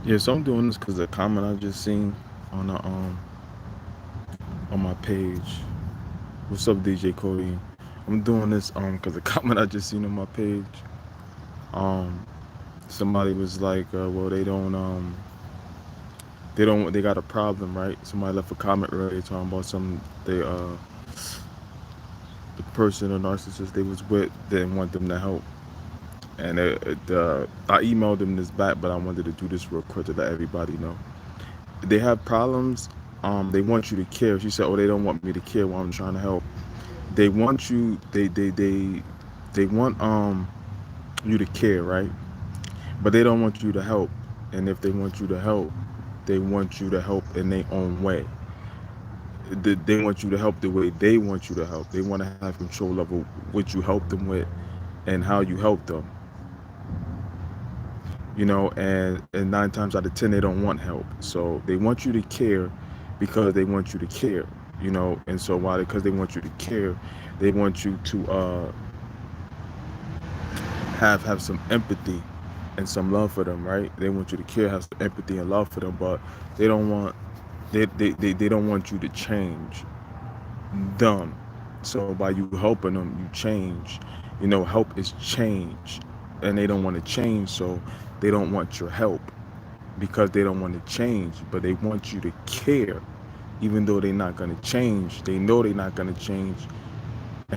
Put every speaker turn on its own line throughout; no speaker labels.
Yeah, so I'm doing this because the comment I just seen on the on my page. What's up, DJ Cody? I'm doing this because the comment I just seen on my page. Um, Somebody was like, well, they got a problem, right? Somebody left a comment earlier talking about the person or narcissist they was with didn't want them to help, and I emailed them this back, but I wanted to do this real quick to let everybody know they have problems. They want you to care. She said, "Oh, they don't want me to care while I'm trying to help." They want you. They want you to care, right? But they don't want you to help. And if they want you to help, they want you to help in their own way. They want you to help the way they want you to help. They want to have control over what you help them with and how you help them. And 9 times out of 10 they don't want help. So they want you to care because they want you to care. And so why? Because they want you to care, they want you to have some empathy and some love for them, right? They want you to care, have some empathy and love for them, but they don't want they don't want you to change them. So by you helping them, you change. Help is change, and they don't want to change, so they don't want your help because they don't want to change, but they want you to care. Even though they're not going to change, they know they're not going to change,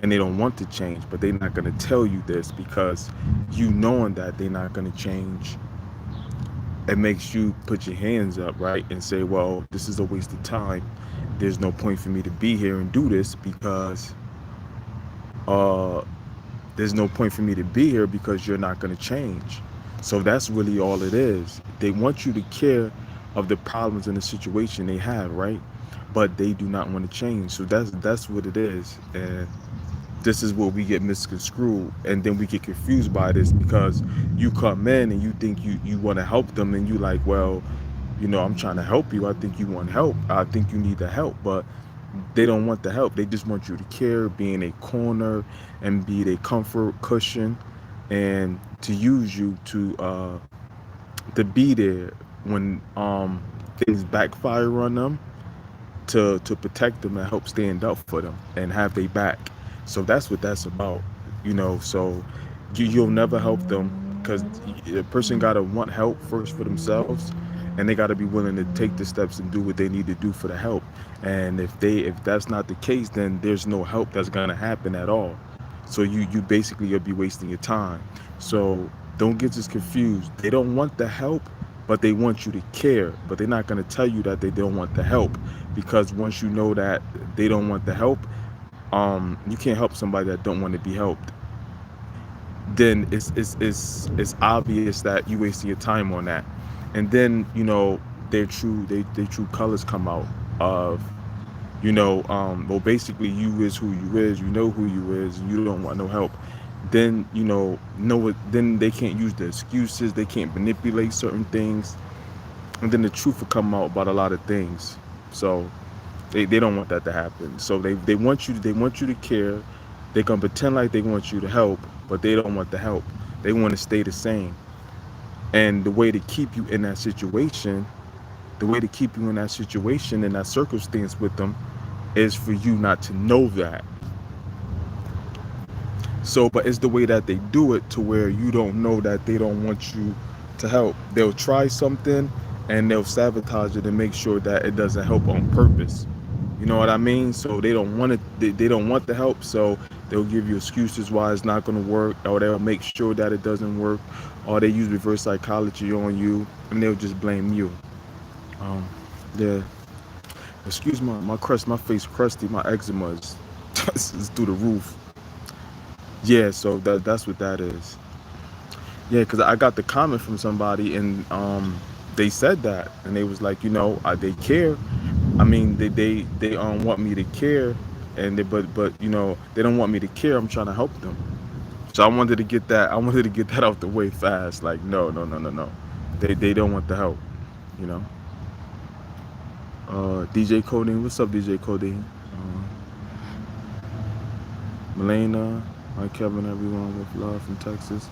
and they don't want to change, but they're not going to tell you this because you knowing that they're not going to change, it makes you put your hands up, right, and say, well, this is a waste of time. There's no point for me to be here and do this because uh there's no point for me to be here because you're not going to change. So that's really all it is. They want you to care of the problems in the situation they have, right? But they do not want to change. So that's what it is. And this is where we get misconstrued, and then we get confused by this because you come in and you think you want to help them, and you like, well, I'm trying to help you. I think you want help. I think you need the help. But they don't want the help. They just want you to care, be in a corner, and be a comfort cushion, and to use you to be there when things backfire on them, to protect them and help stand up for them and have their back. So that's what that's about. So you'll never help them because a person got to want help first for themselves, and they got to be willing to take the steps and do what they need to do for the help. And if that's not the case, then there's no help that's going to happen at all. So you basically you'll be wasting your time. So don't get this confused. They don't want the help, but they want you to care. But they're not going to tell you that they don't want the help, because once you know that they don't want the help, you can't help somebody that don't want to be helped. Then it's obvious that you wasting your time on that. And then their true colors come out of, well, basically you is who you is, you know who you is, and you don't want no help. Then then they can't use the excuses, they can't manipulate certain things, and then the truth will come out about a lot of things. So they don't want that to happen. So they want you to care. They're gonna pretend like they want you to help, but they don't want the help. They want to stay the same. And the way to keep you in that situation, in that circumstance with them, is for you not to know that. So, but it's the way that they do it to where you don't know that they don't want you to help. They'll try something and they'll sabotage it and make sure that it doesn't help on purpose. You know what I mean? So they don't want it. They don't want the help. So they'll give you excuses why it's not going to work, or they'll make sure that it doesn't work, or they use reverse psychology on you, and they'll just blame you. Um, yeah. Excuse my face crusty. My eczema is, is through the roof. Yeah. So that's what that is. Yeah, because I got the comment from somebody, and they said that, and they was like, they care. I mean, they want me to care, and but they don't want me to care. I'm trying to help them, so I wanted to get that. I wanted to get that out the way fast. Like, no, no, no, no, no. They don't want the help. You know. DJ Codeine, what's up, DJ Codeine? Melena, hi Kevin, everyone with love from Texas.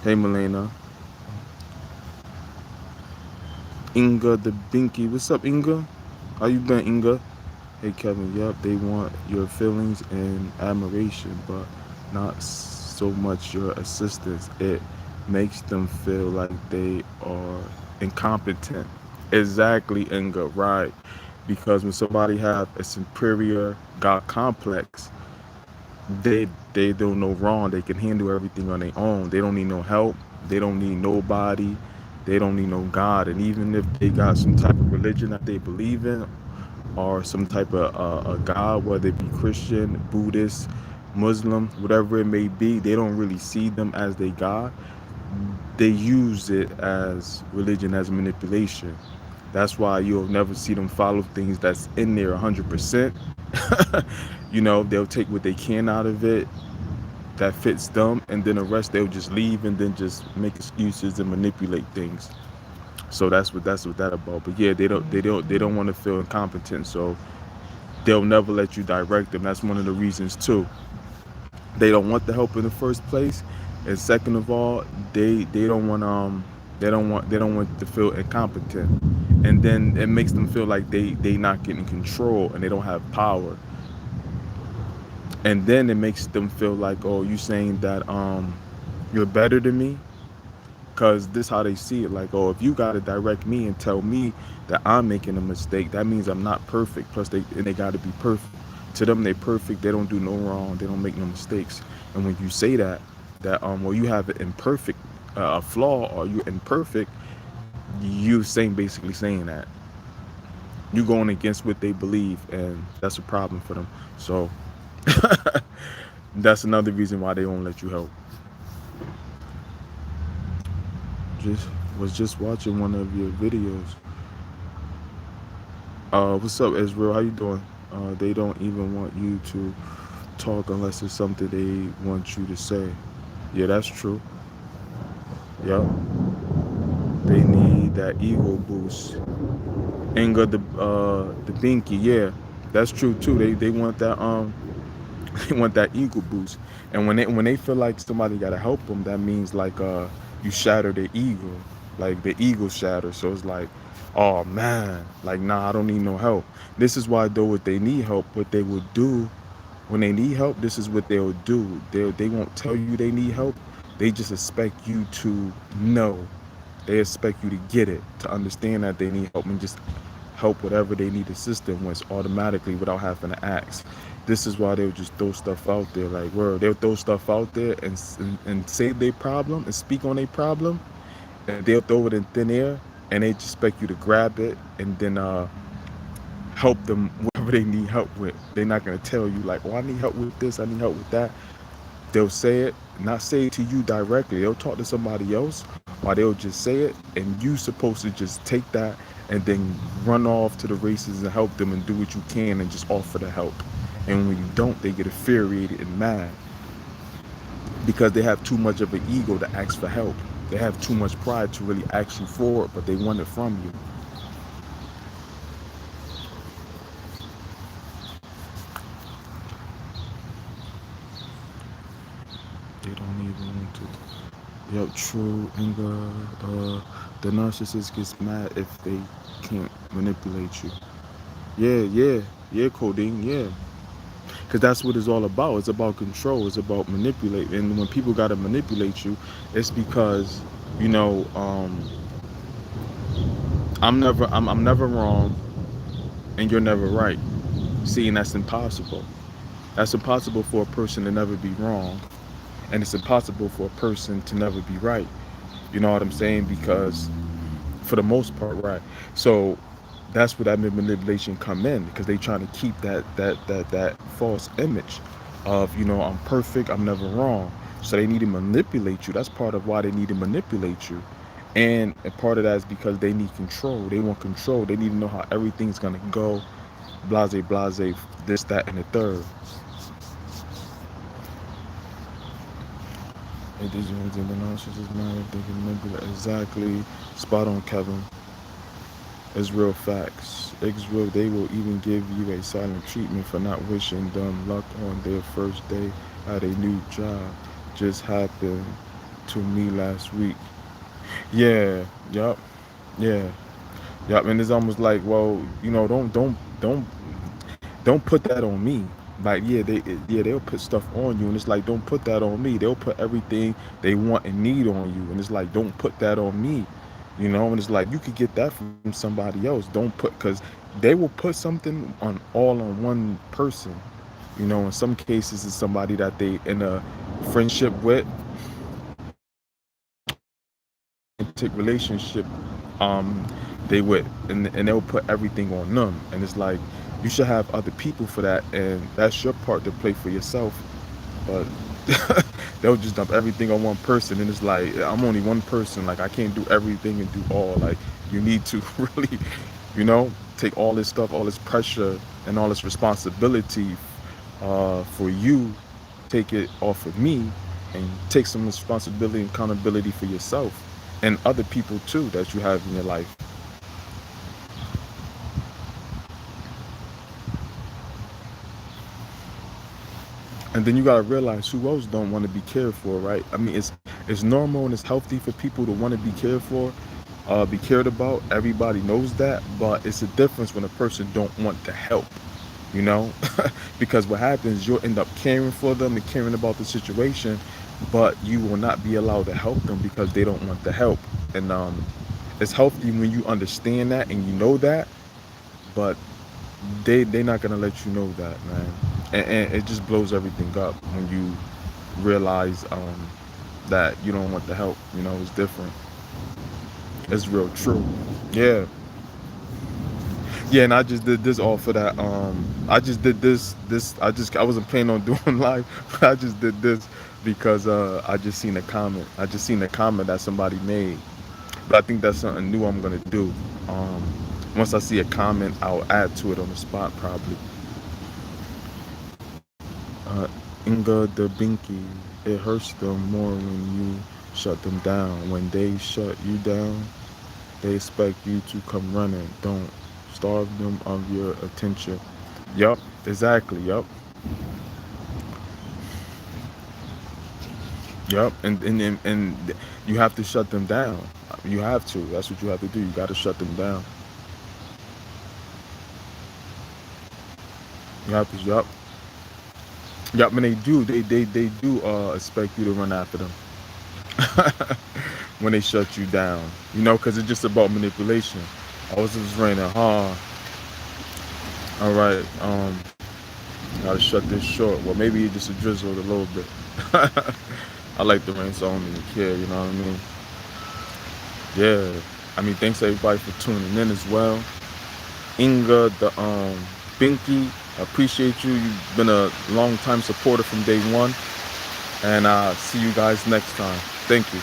Hey Melena. Inga the Binky. What's up, Inga? How you been, Inga? Hey, Kevin. Yep, they want your feelings and admiration, but not so much your assistance. It makes them feel like they are incompetent. Exactly, Inga. Right. Because when somebody have a superior God complex, they don't know wrong. They can handle everything on their own. They don't need no help. They don't need nobody. They don't need no God. And even if they got some type of religion that they believe in, or some type of a God, whether it be Christian, Buddhist, Muslim, whatever it may be, they don't really see them as their God. They use it as religion, as manipulation. That's why you'll never see them follow things that's in there 100%. You know, they'll take what they can out of it that fits them, and then the rest they'll just leave and then just make excuses and manipulate things. So that's what that about. But yeah, they don't want to feel incompetent, so they'll never let you direct them. That's one of the reasons too. They don't want the help in the first place, and second of all, they don't want they don't want to feel incompetent, and then it makes them feel like they not getting control and they don't have power, and then it makes them feel like, oh, you saying that you're better than me, because this how they see it, like, oh, if you got to direct me and tell me that I'm making a mistake, that means I'm not perfect. Plus they got to be perfect. To them, they perfect. They don't do no wrong. They don't make no mistakes. And when you say that well, you have an imperfect a flaw, or you're imperfect, you saying, basically saying that you going against what they believe, and that's a problem for them. So that's another reason why they won't let you help. Just was just watching one of your videos. What's up, Israel? How you doing? They don't even want you to talk unless it's something they want you to say. Yeah, that's true. Yep. They need that ego boost. Anger the binky. Yeah, that's true too. They want that they want that ego boost. And when they feel like somebody gotta help them, that means like you shatter their ego, like the ego shatter. So it's like, oh man, like, nah, I don't need no help. This is why though, what they need help, what they would do when they need help, this is what they'll do. They won't tell you they need help. They just expect you to know. They expect you to get it, to understand that they need help, and just help whatever they need assistance with automatically without having to ask. This is why they'll just throw stuff out there, like, word, they'll throw stuff out there and say their problem and speak on their problem, and they'll throw it in thin air, and they just expect you to grab it and then help them whatever they need help with. They're not gonna tell you like, oh, I need help with this, I need help with that. They'll say it, not say it to you directly. They'll talk to somebody else, or they'll just say it, and you supposed to just take that and then run off to the races and help them and do what you can and just offer the help. And when you don't, they get infuriated and mad because they have too much of an ego to ask for help. They have too much pride to really ask you for it, but they want it from you. They don't even want to. Yep, true. And the narcissist gets mad if they can't manipulate you. Yeah, Codeine, yeah. Because that's what it's all about. It's about control. It's about manipulate. And when people got to manipulate you, it's because, you know, I'm never wrong, and you're never right. See, and that's impossible. That's impossible for a person to never be wrong, and it's impossible for a person to never be right. You know what I'm saying? Because for the most part, right. So that's where that manipulation come in, because they trying to keep that false image of, you know, I'm perfect, I'm never wrong. So they need to manipulate you. That's part of why they need to manipulate you. And part of that is because they need control. They want control. They need to know how everything's gonna go. Blase, blase, this, that, and the third. Hey, these ones in the narcissist mind, they can manipulate. Exactly. Spot on, Kevin. It's real facts. Israel, they will even give you a silent treatment for not wishing them luck on their first day at a new job. Just happened to me last week. Yeah, yup, yeah. Yeah, and it's almost like, well, don't put that on me. Like, they'll put stuff on you, and it's like, don't put that on me. They'll put everything they want and need on you, and it's like, don't put that on me. And it's like, you could get that from somebody else. Don't put, because they will put something on all on one person. In some cases, it's somebody that they in a friendship with, romantic relationship, they would, and they'll put everything on them, and it's like, you should have other people for that, and that's your part to play for yourself. But they'll just dump everything on one person, and it's like, I'm only one person. Like, I can't do everything and do all. Like, you need to really, take all this stuff, all this pressure, and all this responsibility, for you. Take it off of me, and take some responsibility and accountability for yourself and other people too that you have in your life. And then you gotta realize who else don't want to be cared for, right? I mean, it's normal and it's healthy for people to want to be cared for, be cared about. Everybody knows that, but it's a difference when a person don't want to help, you know, because what happens, you'll end up caring for them and caring about the situation, but you will not be allowed to help them because they don't want the help. And it's healthy when you understand that and you know that, but they're not gonna let you know that, man. And it just blows everything up when you realize that you don't want the help. It's different. It's real true. Yeah. Yeah, and I just did this all for that. I just did this I wasn't planning on doing live, but I just did this because I just seen a comment. I just seen a comment that somebody made. But I think that's something new I'm gonna do. Um Once I see a comment, I'll add to it on the spot probably. Uh, Inga the Binky, it hurts them more when you shut them down. When they shut you down, they expect you to come running. Don't starve them of your attention. Yup, exactly. Yup, yup. And you have to shut them down. You have to. That's what you have to do. You got to shut them down. You have to. Yup. Yup. And they do expect you to run after them. When they shut you down, because it's just about manipulation. Oh, it's just raining hard. All right, gotta shut this short. Well, maybe it just a drizzled a little bit. I like the rain, so I don't even care. You know what I mean? Yeah. I mean, thanks everybody for tuning in as well. Inga, the Binky, I appreciate you. You've been a long time supporter from day one, and see you guys next time. Thank you.